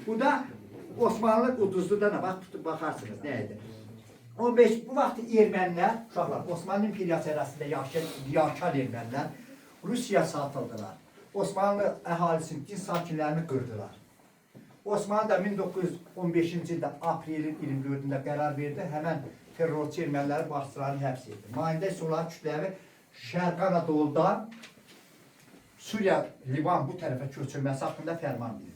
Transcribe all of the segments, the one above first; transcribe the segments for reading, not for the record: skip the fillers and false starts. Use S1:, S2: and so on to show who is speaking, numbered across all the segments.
S1: Bu da Osmanlı uduzluda nə? Baxarsınız nə idi? 15 bu vaxt ermənilər, uşaqlar, Osmanlı İmperiyası ərazisində yaşayan ermənilər Rusiyaya satıldılar. Osmanlı əhalisinin, din sakinlərini qırdılar. Osmanlı da 1915-ci ildə aprelin 24-də qərar verdi, həmən terrorçu erməniləri başçılarını həbs etdi. Mayında isə onların kütləvi Şərq Anadoludan Suriya, Livan bu tərəfə köçürməsi haqqında fərman verildi.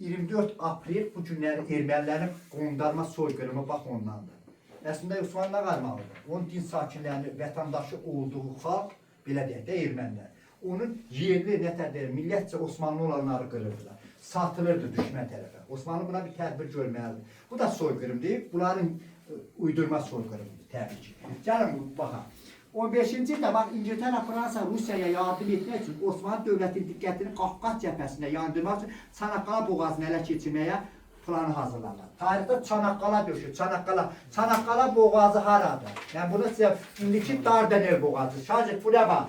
S1: 24 aprel bu günləri ermənilərin qondarma soyqırımı bax ondandır. Əslində Osmanlı nə qarmalıdır? Onun din sakinlərini, vətəndaşı olduğu xalq, belə deyək də ermənilər. Onun yerli, nətədir, millətcə Osmanlı olanları qırırdılar. Satılırdı düşmən tərəfə. Osmanlı buna bir tədbir görməlidir. Bu da soyqırım deyib, bunların uydurma soyqırımıdır, təbii ki. Gəlin, baxaq. 15-ci ildə bax, İngiltərə, Fransa, Rusiyaya yardım etmək üçün Osmanlı dövlətinin diqqətini Qafqaz cəbhəsində yandırmaq üçün Çanaqqala boğazını ələ keçirməyə planı hazırlanır. Tarixdə Çanaqqala döyüşü, Çanaqqala boğazı haradır? Yəni, bunu sizə indiki Dardanel boğazı, şahid bu nə var?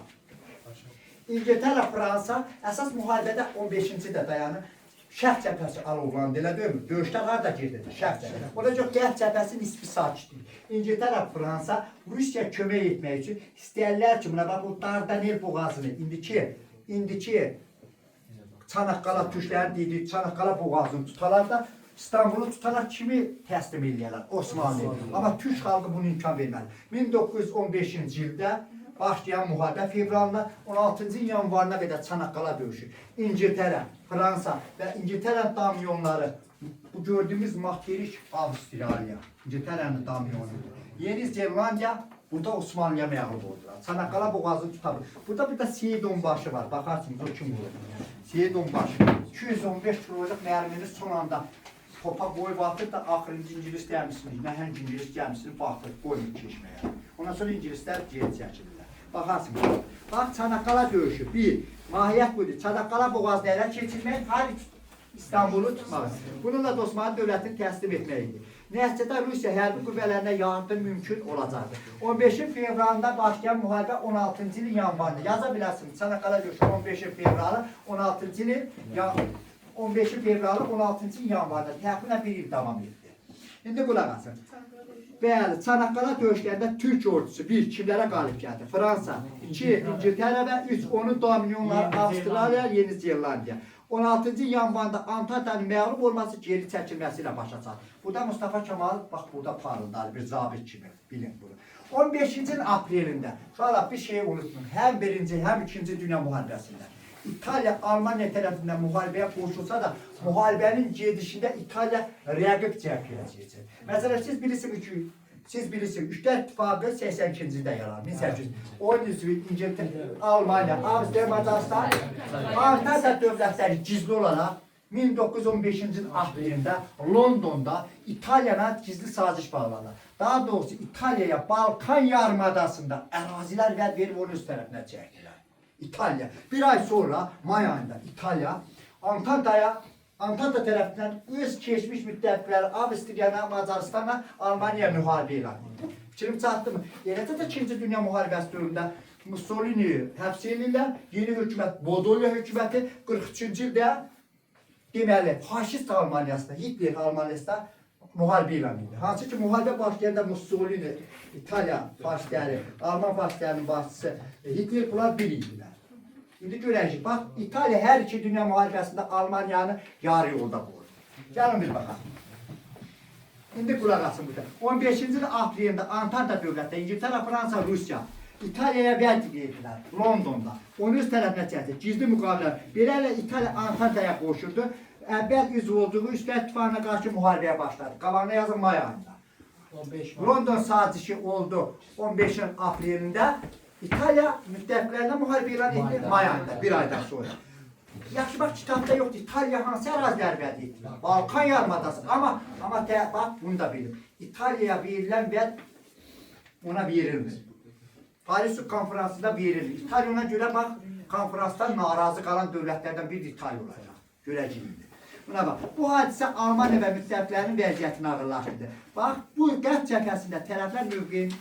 S1: İngiltərə, Fransa əsas müharibədə 15-ci də dayanır. Şərq cəbhəsi alovlandı, elə deyil mi? Döyüşlər harada girdi? Şərq cəbhəsi. Ona görə qərb cəbhəsi nisbi sakitdir. İngiltərə, Fransa Rusiya kömək etmək üçün istəyirlər ki, buna bax, bu Dardanel boğazını, indiki Çanaqqala türklərin dediyi Çanaqqala boğazını tutalar da İstanbulu tutaraq kimi təslim edirlər? Osmanlı. Amma türk xalqı bunu imkan verməli. 1915-ci ildə başlayan müharibə fevralına 16-cı yanvarına qədər Çanaqqala döyüşü. İngiltərə, Fransa və İngiltərə damyonları, bu gördüyümüz materik Avstraliya, İngiltərənin damyonudur. Yeni Zelandiya, burada Osmanlıya məğlub oldular. Çanaqqala boğazını tutabır. Burada bir də Seyid Onbaşı var, baxarsınız o kim olur. Seyid Onbaşı, 215 kiloluk mərminin son anda topa qoyub atır da axırıncı İngilis gəmisini, nəhəng İngilis gəmisini baxır, qoyur keçməyə. Ondan sonra İngilislər geri çəkilirlər. Baxarsınız. Bax, Çanaqqala döyüşü. Bir, mahiyyət budur. Çanaqqala boğazını ələ keçirmək, İstanbulu tutmaq. Bununla da Osmanlı dövlətini təslim etməkdir. Nəticədə Rusiya hərbi qüvvələrinə yardım mümkün olacaqdır. 15 fevralında başlayan müharibə 16-cı ilin yanvarında. Yaza bilərsiniz, Çanaqqala döyüşü 15 fevralı, 16-cı ilin 15 fevralı, 16-cı ilin yanvarında. Təxminən bir il davam etdi. İndi qulaq asın. Bəli, Çanaqqala döyüşlərində Türk ordusu 1. Kimlərə qalib gəldi? Fransa, 2. İngiltərə və 3. Onun dominionları Avstraliya, Yeni Zelandiya. 16-cı yanvarında Antarktidanın məğlub olması geri çəkilməsi ilə başa çatır. Burada Mustafa Kemal, bax burada parıldar bir zabit kimi, bilin bunu. 15-ci aprelində, şurada bir şeyi unutmayın, həm 1-ci, həm 2-ci Dünya müharibəsində İtaliya, Almaniya tərəfindən müharibəyə qoşulsa da, müharibənin gedişində İtaliya rəqib cəbhəyə keçir. Məsələn, siz bilirsiniz ki, Üçlər İttifaqı 82-ci ildə yaranır, 1800. Onun üzvü İngiltərə, Almaniya, Avstriya, Macaristan, Antarktika dövlətləri gizli olaraq 1915-ci il aprelində Londonda İtaliyana gizli saziş bağlanır. Daha doğrusu İtaliyaya Balkan yarımadasında ərazilər vəd verib onun üst tərəfinə çəkdilər. İtaliya. Bir ay sonra, may ayında İtaliya, Antarktika tərəfindən öz keçmiş müttəfiqləri Avstriyana, Macaristanla Almaniya müharibə elan edir. Fikrim çatdı mı? Eləcə də 2-ci Dünya müharibəsi dövründə Mussolini həbs edirlər, yeni hökumət, Bodolya hökuməti 43-cü ildə deməli, faşist Almaniyasında, Hitler Almaniyasında müharibə elan edir. Hansı ki, müharibə başlayanda Mussolini, İtaliya faşistləri, Alman faşistlərinin başçısı Hitler bunlar bir idilər. İndi görəcək, bax, İtaliya hər iki dünya müharibəsində Almaniyanı yarı yolda qoydu. Gəlin bir baxaq. İndi qulaq asın burada. 15-ci aprelində Antarktika dövlətdə İngiltərə, Fransa, Rusiya İtaliyaya vəd edirlər, Londonda. Onun üst tərəfinə çəkdi, gizli müqavilə. Belələ İtaliya Antarktikaya qoşuldu. Əvvəl üzv olduğu Üçlər İttifaqına qarşı müharibəyə başladı. Qabağına yazın may ayında. London sazişi oldu 15 aprelində. İtaliya müttəfiqlərlə müharibə elan etdi may ayında, bir aydan sonra. Yaxşı, bax, kitabda yoxdur. İtaliya hansı ərazilər vəd etdilər? Balkan yarımadası. Amma bax, bunu da bilin. İtaliyaya verilən vəd ona verilmir. Paris konferansında verilir. İtaliya ona görə, bax, konferansdan narazı qalan dövlətlərdən bir İtaliya olacaq. Görəcəyimdir. Buna bax, bu hadisə Almaniya və müttəfiqlərin vəziyyətini ağırlaşdırdı. Bax, bu qərb cəbhəsində tərəflər mövqeyin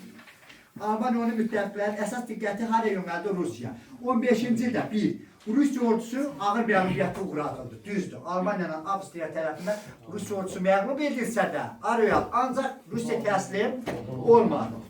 S1: Almaniya onun müttəfiqlərin əsas diqqəti haraya yönəldi? Rusiya. 15-ci ildə 1. Rus ordusu ağır məğlubiyyətə uğradıldı. Düzdür. Almaniya ilə Avstriya tərəfindən Rus ordusu məğlub edilsə də, Ariel ancaq Rusiya təslim olmadı.